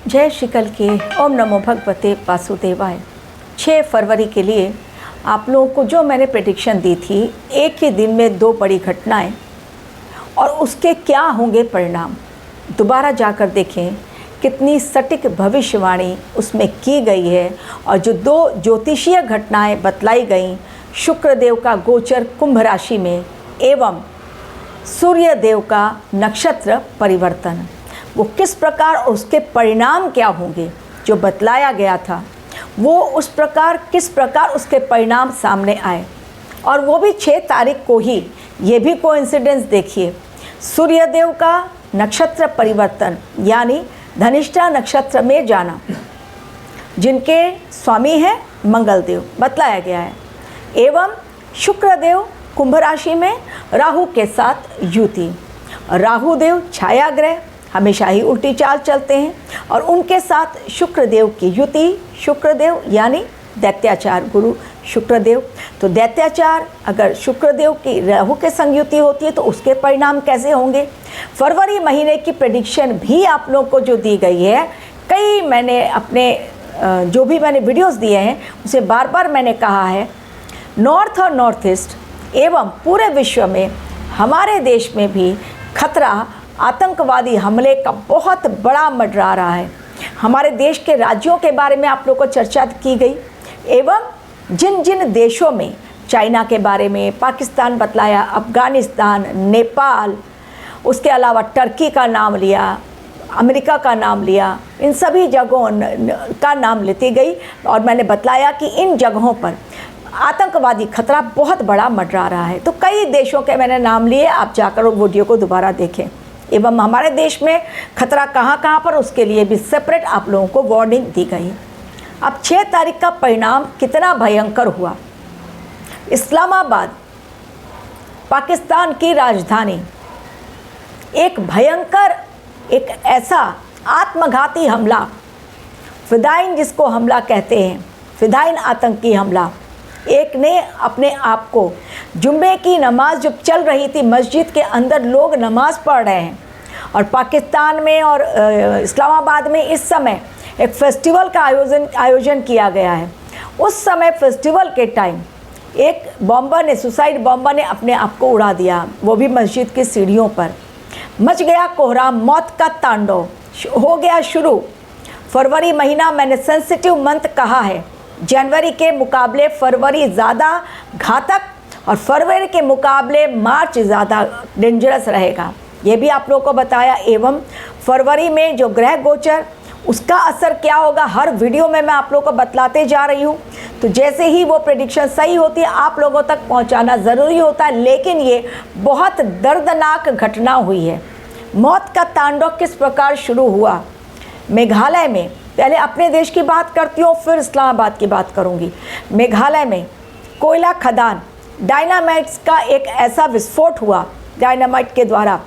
जय श्री कल के ओम नमो भगवते वासुदेवाय। 6 फरवरी के लिए आप लोगों को जो मैंने प्रेडिक्शन दी थी, एक ही दिन में 2 बड़ी घटनाएं और उसके क्या होंगे परिणाम, दोबारा जाकर देखें कितनी सटीक भविष्यवाणी उसमें की गई है। और जो 2 ज्योतिषीय घटनाएं बतलाई गई, शुक्रदेव का गोचर कुंभ राशि में एवं सूर्यदेव का नक्षत्र परिवर्तन, वो किस प्रकार और उसके परिणाम क्या होंगे, जो बतलाया गया था वो उस प्रकार किस प्रकार उसके परिणाम सामने आए। और वो भी 6 तारीख को ही। ये भी कोइंसिडेंस देखिए, सूर्यदेव का नक्षत्र परिवर्तन यानी धनिष्ठा नक्षत्र में जाना, जिनके स्वामी हैं मंगलदेव, बतलाया गया है। एवं शुक्रदेव कुंभ राशि में राहु के साथ युति। राहुदेव छाया ग्रह, हमेशा ही उल्टी चाल चलते हैं, और उनके साथ शुक्रदेव की युति। शुक्रदेव यानी दैत्याचार गुरु शुक्रदेव। तो दैत्याचार अगर शुक्रदेव की राहु के संग युति होती है तो उसके परिणाम कैसे होंगे। फरवरी महीने की प्रेडिक्शन भी आप लोगों को जो दी गई है, कई मैंने अपने जो भी मैंने वीडियोस दिए हैं उसे बार बार मैंने कहा है, नॉर्थ और नॉर्थ ईस्ट एवं पूरे विश्व में, हमारे देश में भी खतरा आतंकवादी हमले का बहुत बड़ा मंडरा रहा है। हमारे देश के राज्यों के बारे में आप लोगों को चर्चा की गई, एवं जिन जिन देशों में, चाइना के बारे में, पाकिस्तान बतलाया, अफ़गानिस्तान, नेपाल, उसके अलावा टर्की का नाम लिया, अमेरिका का नाम लिया, इन सभी जगहों का नाम लेती गई। और मैंने बतलाया कि इन जगहों पर आतंकवादी खतरा बहुत बड़ा मंडरा रहा है। तो कई देशों के मैंने नाम लिए, आप जाकर वो वीडियो को दोबारा देखें। एवं हमारे देश में खतरा कहाँ कहाँ पर, उसके लिए भी सेपरेट आप लोगों को वार्निंग दी गई। अब 6 तारीख का परिणाम कितना भयंकर हुआ। इस्लामाबाद, पाकिस्तान की राजधानी, एक भयंकर, एक ऐसा आत्मघाती हमला, फिदाइन जिसको हमला कहते हैं, फिदाइन आतंकी हमला। एक ने अपने आप को, जुम्मे की नमाज जब चल रही थी, मस्जिद के अंदर लोग नमाज पढ़ रहे हैं, और पाकिस्तान में और इस्लामाबाद में इस समय एक फेस्टिवल का आयोजन किया गया है। उस समय फेस्टिवल के टाइम एक बॉम्बर ने, सुसाइड बॉम्बर ने अपने आप को उड़ा दिया, वो भी मस्जिद की सीढ़ियों पर। मच गया कोहराम, मौत का तांडव हो गया शुरू। फरवरी महीना मैंने सेंसिटिव मंथ कहा है, जनवरी के मुकाबले फरवरी ज़्यादा घातक और फरवरी के मुकाबले मार्च ज़्यादा डेंजरस रहेगा, ये भी आप लोगों को बताया। एवं फरवरी में जो ग्रह गोचर, उसका असर क्या होगा, हर वीडियो में मैं आप लोगों को बतलाते जा रही हूँ। तो जैसे ही वो प्रेडिक्शन सही होती है आप लोगों तक पहुँचाना ज़रूरी होता है। लेकिन ये बहुत दर्दनाक घटना हुई है। मौत का तांडव किस प्रकार शुरू हुआ मेघालय में। पहले अपने देश की बात करती हूँ, फिर इस्लामाबाद की बात करूँगी। मेघालय में कोयला खदान, डायनामाइट्स का एक ऐसा विस्फोट हुआ डायनामाइट के द्वारा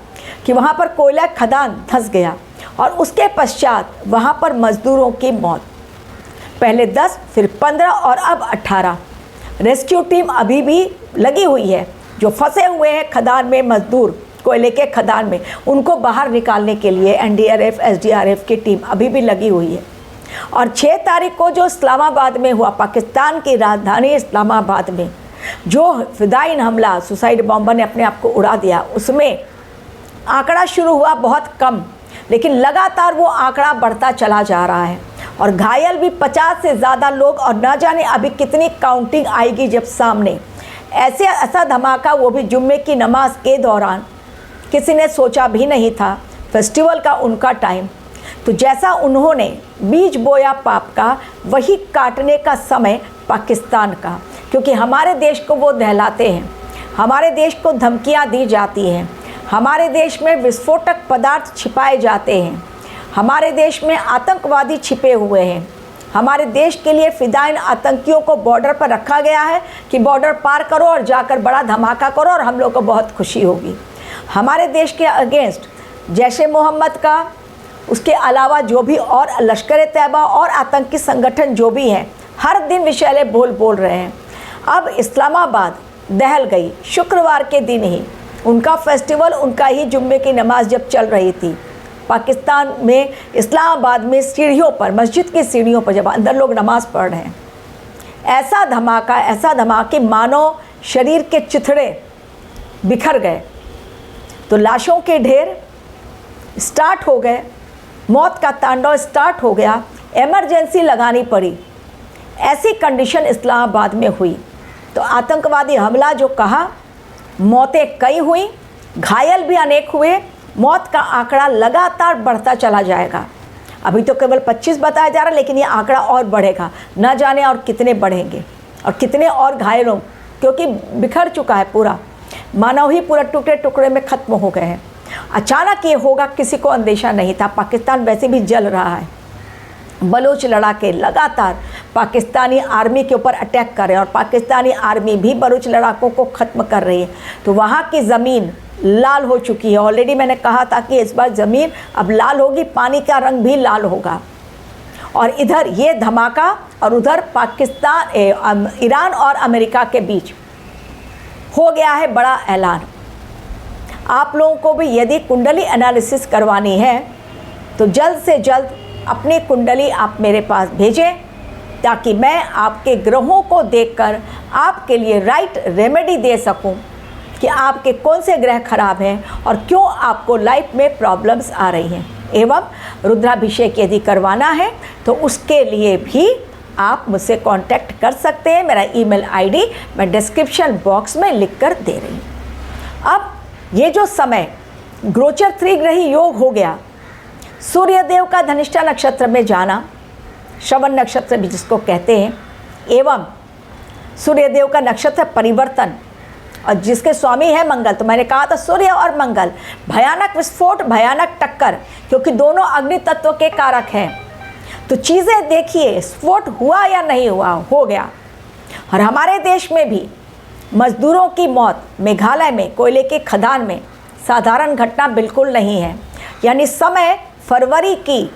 कि वहाँ पर कोयला खदान धंस गया, और उसके पश्चात वहाँ पर मज़दूरों की मौत, पहले 10 फिर 15 और अब 18। रेस्क्यू टीम अभी भी लगी हुई है, जो फंसे हुए हैं खदान में मज़दूर, कोयले के खदान में, उनको बाहर निकालने के लिए एनडीआरएफ, एसडीआरएफ की टीम अभी भी लगी हुई है। और 6 तारीख को जो इस्लामाबाद में हुआ, पाकिस्तान की राजधानी इस्लामाबाद में जो फिदाइन हमला, सुसाइड बॉम्बर ने अपने आप को उड़ा दिया, उसमें आंकड़ा शुरू हुआ बहुत कम, लेकिन लगातार वो आंकड़ा बढ़ता चला जा रहा है, और घायल भी 50 से ज़्यादा लोग, और न जाने अभी कितनी काउंटिंग आएगी जब सामने। ऐसा धमाका, वो भी जुम्मे की नमाज के दौरान, किसी ने सोचा भी नहीं था। फेस्टिवल का उनका टाइम, तो जैसा उन्होंने बीज बोया पाप का, वही काटने का समय पाकिस्तान का, क्योंकि हमारे देश को वो दहलाते हैं, हमारे देश को धमकियां दी जाती हैं, हमारे देश में विस्फोटक पदार्थ छिपाए जाते हैं, हमारे देश में आतंकवादी छिपे हुए हैं, हमारे देश के लिए फिदाइन आतंकियों को बॉर्डर पर रखा गया है कि बॉर्डर पार करो और जाकर बड़ा धमाका करो और हम लोग को बहुत खुशी होगी। हमारे देश के अगेंस्ट जैश ए मोहम्मद का, उसके अलावा जो भी और लश्कर ए तैयबा और आतंकी संगठन जो भी हैं, हर दिन विषैले बोल रहे हैं। अब इस्लामाबाद दहल गई शुक्रवार के दिन ही, उनका फेस्टिवल, उनका ही जुम्मे की नमाज जब चल रही थी, पाकिस्तान में इस्लामाबाद में सीढ़ियों पर, मस्जिद की सीढ़ियों पर जब अंदर लोग नमाज़ पढ़ रहे हैं, ऐसा धमाका मानो शरीर के चिथड़े बिखर गए। तो लाशों के ढेर स्टार्ट हो गए, मौत का तांडव स्टार्ट हो गया, इमरजेंसी लगानी पड़ी। ऐसी कंडीशन इस्लामाबाद में हुई। तो आतंकवादी हमला जो कहा, मौतें कई हुई, घायल भी अनेक हुए। मौत का आंकड़ा लगातार बढ़ता चला जाएगा। अभी तो केवल 25 बताया जा रहा है, लेकिन ये आंकड़ा और बढ़ेगा, न जाने और कितने बढ़ेंगे और कितने और घायल हों, क्योंकि बिखर चुका है पूरा, मानव ही पूरा टुकड़े टुकड़े में ख़त्म हो गए हैं। अचानक ये होगा, किसी को अंदेशा नहीं था। पाकिस्तान वैसे भी जल रहा है। बलूच लड़ाके लगातार पाकिस्तानी आर्मी के ऊपर अटैक कर रहे हैं और पाकिस्तानी आर्मी भी बलूच लड़ाकों को ख़त्म कर रही है। तो वहाँ की ज़मीन लाल हो चुकी है। ऑलरेडी मैंने कहा था कि इस बार ज़मीन अब लाल होगी, पानी का रंग भी लाल होगा। और इधर ये धमाका और उधर पाकिस्तान, ईरान और अमेरिका के बीच हो गया है बड़ा ऐलान। आप लोगों को भी यदि कुंडली एनालिसिस करवानी है तो जल्द से जल्द अपनी कुंडली आप मेरे पास भेजें, ताकि मैं आपके ग्रहों को देखकर आपके लिए राइट रेमेडी दे सकूं कि आपके कौन से ग्रह खराब हैं और क्यों आपको लाइफ में प्रॉब्लम्स आ रही हैं। एवं रुद्राभिषेक यदि करवाना है तो उसके लिए भी आप मुझसे कांटेक्ट कर सकते हैं। मेरा ईमेल आईडी मैं डिस्क्रिप्शन बॉक्स में लिख कर दे रही हूँ। अब ये जो समय गोचर त्रिग्रही योग हो गया, सूर्यदेव का धनिष्ठा नक्षत्र में जाना, श्रवण नक्षत्र भी जिसको कहते हैं, एवं सूर्यदेव का नक्षत्र परिवर्तन और जिसके स्वामी है मंगल। तो मैंने कहा था सूर्य और मंगल भयानक विस्फोट, भयानक टक्कर, क्योंकि दोनों अग्नि तत्व के कारक हैं। तो चीज़ें देखिए, स्फोट हुआ या नहीं हुआ, हो गया। और हमारे देश में भी मजदूरों की मौत मेघालय में कोयले की खदान में साधारण घटना बिल्कुल नहीं है। यानी समय फरवरी की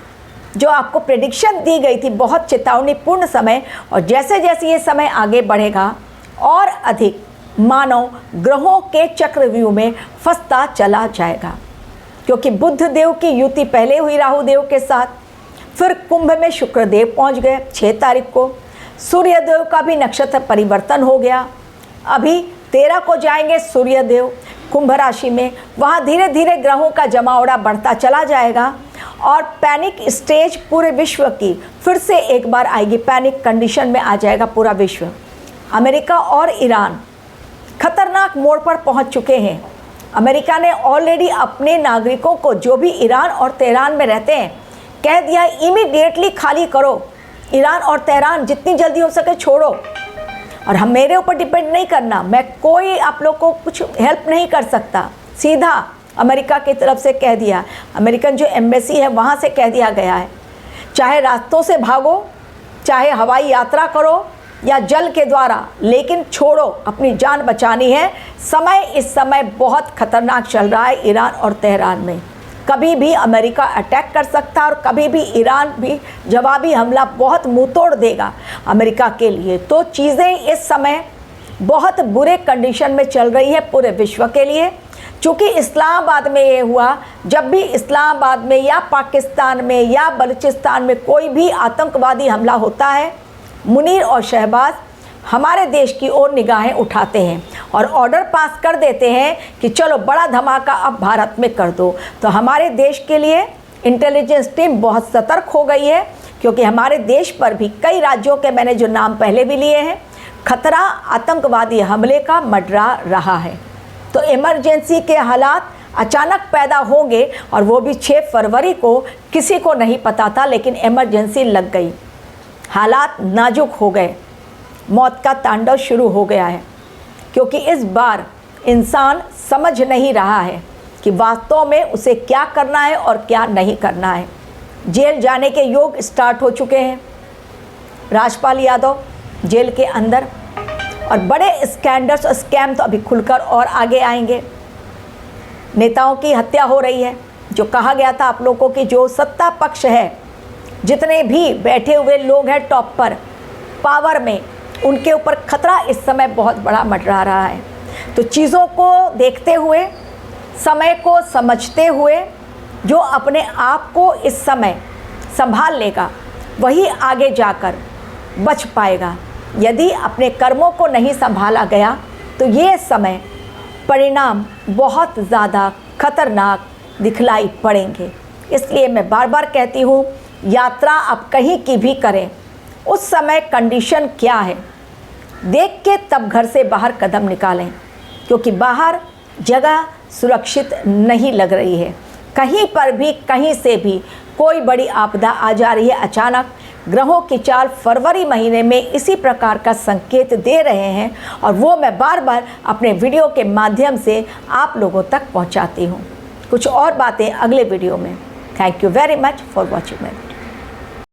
जो आपको प्रेडिक्शन दी गई थी, बहुत चेतावनीपूर्ण समय, और जैसे जैसे ये समय आगे बढ़ेगा और अधिक मानव ग्रहों के चक्रव्यूह में फंसता चला जाएगा। क्योंकि बुध देव की युति पहले हुई राहु देव के साथ, फिर कुंभ में शुक्रदेव पहुंच गए 6 तारीख को। सूर्यदेव का भी नक्षत्र परिवर्तन हो गया। अभी 13 को जाएंगे सूर्यदेव कुंभ राशि में, वहाँ धीरे धीरे ग्रहों का जमावड़ा बढ़ता चला जाएगा और पैनिक स्टेज पूरे विश्व की फिर से एक बार आएगी। पैनिक कंडीशन में आ जाएगा पूरा विश्व। अमेरिका और ईरान खतरनाक मोड़ पर पहुंच चुके हैं। अमेरिका ने ऑलरेडी अपने नागरिकों को जो भी ईरान और तेहरान में रहते हैं कह दिया, इमीडिएटली खाली करो, ईरान और तेहरान जितनी जल्दी हो सके छोड़ो। और हम मेरे ऊपर डिपेंड नहीं करना, मैं कोई आप लोग को कुछ हेल्प नहीं कर सकता। सीधा अमेरिका की तरफ से कह दिया, अमेरिकन जो एम्बेसी है वहाँ से कह दिया गया है, चाहे रास्तों से भागो, चाहे हवाई यात्रा करो या जल के द्वारा, लेकिन छोड़ो, अपनी जान बचानी है। समय इस समय बहुत खतरनाक चल रहा है ईरान और तेहरान में। कभी भी अमेरिका अटैक कर सकता है और कभी भी ईरान भी जवाबी हमला बहुत मुंह तोड़ देगा अमेरिका के लिए। तो चीज़ें इस समय बहुत बुरे कंडीशन में चल रही है पूरे विश्व के लिए। चूँकि इस्लामाबाद में ये हुआ, जब भी इस्लामाबाद में या पाकिस्तान में या बलूचिस्तान में कोई भी आतंकवादी हमला होता है, मुनीर और शहबाज हमारे देश की ओर निगाहें उठाते हैं और ऑर्डर पास कर देते हैं कि चलो बड़ा धमाका अब भारत में कर दो। तो हमारे देश के लिए इंटेलिजेंस टीम बहुत सतर्क हो गई है, क्योंकि हमारे देश पर भी कई राज्यों के मैंने जो नाम पहले भी लिए हैं, खतरा आतंकवादी हमले का मंडरा रहा है। तो इमरजेंसी के हालात अचानक पैदा होंगे और वो भी 6 फरवरी को, किसी को नहीं पता था, लेकिन इमरजेंसी लग गई। हालात नाजुक हो गए, मौत का तांडव शुरू हो गया है। क्योंकि इस बार इंसान समझ नहीं रहा है कि वास्तव में उसे क्या करना है और क्या नहीं करना है। जेल जाने के योग स्टार्ट हो चुके हैं। राजपाल यादव जेल के अंदर, और बड़े स्कैंडल्स और स्कैम तो अभी खुलकर और आगे आएंगे। नेताओं की हत्या हो रही है। जो कहा गया था आप लोगों की जो सत्ता पक्ष है, जितने भी बैठे हुए लोग हैं टॉप पर पावर में, उनके ऊपर खतरा इस समय बहुत बड़ा मंडरा रहा है। तो चीज़ों को देखते हुए, समय को समझते हुए जो अपने आप को इस समय संभाल लेगा वही आगे जाकर बच पाएगा। यदि अपने कर्मों को नहीं संभाला गया तो ये समय परिणाम बहुत ज़्यादा खतरनाक दिखलाई पड़ेंगे। इसलिए मैं बार बार कहती हूँ, यात्रा आप कहीं की भी करें, उस समय कंडीशन क्या है देख के तब घर से बाहर कदम निकालें, क्योंकि बाहर जगह सुरक्षित नहीं लग रही है। कहीं पर भी कहीं से भी कोई बड़ी आपदा आ जा रही है अचानक। ग्रहों की चाल फरवरी महीने में इसी प्रकार का संकेत दे रहे हैं और वो मैं बार बार अपने वीडियो के माध्यम से आप लोगों तक पहुंचाती हूं। कुछ और बातें अगले वीडियो में। Thank you very much for watching.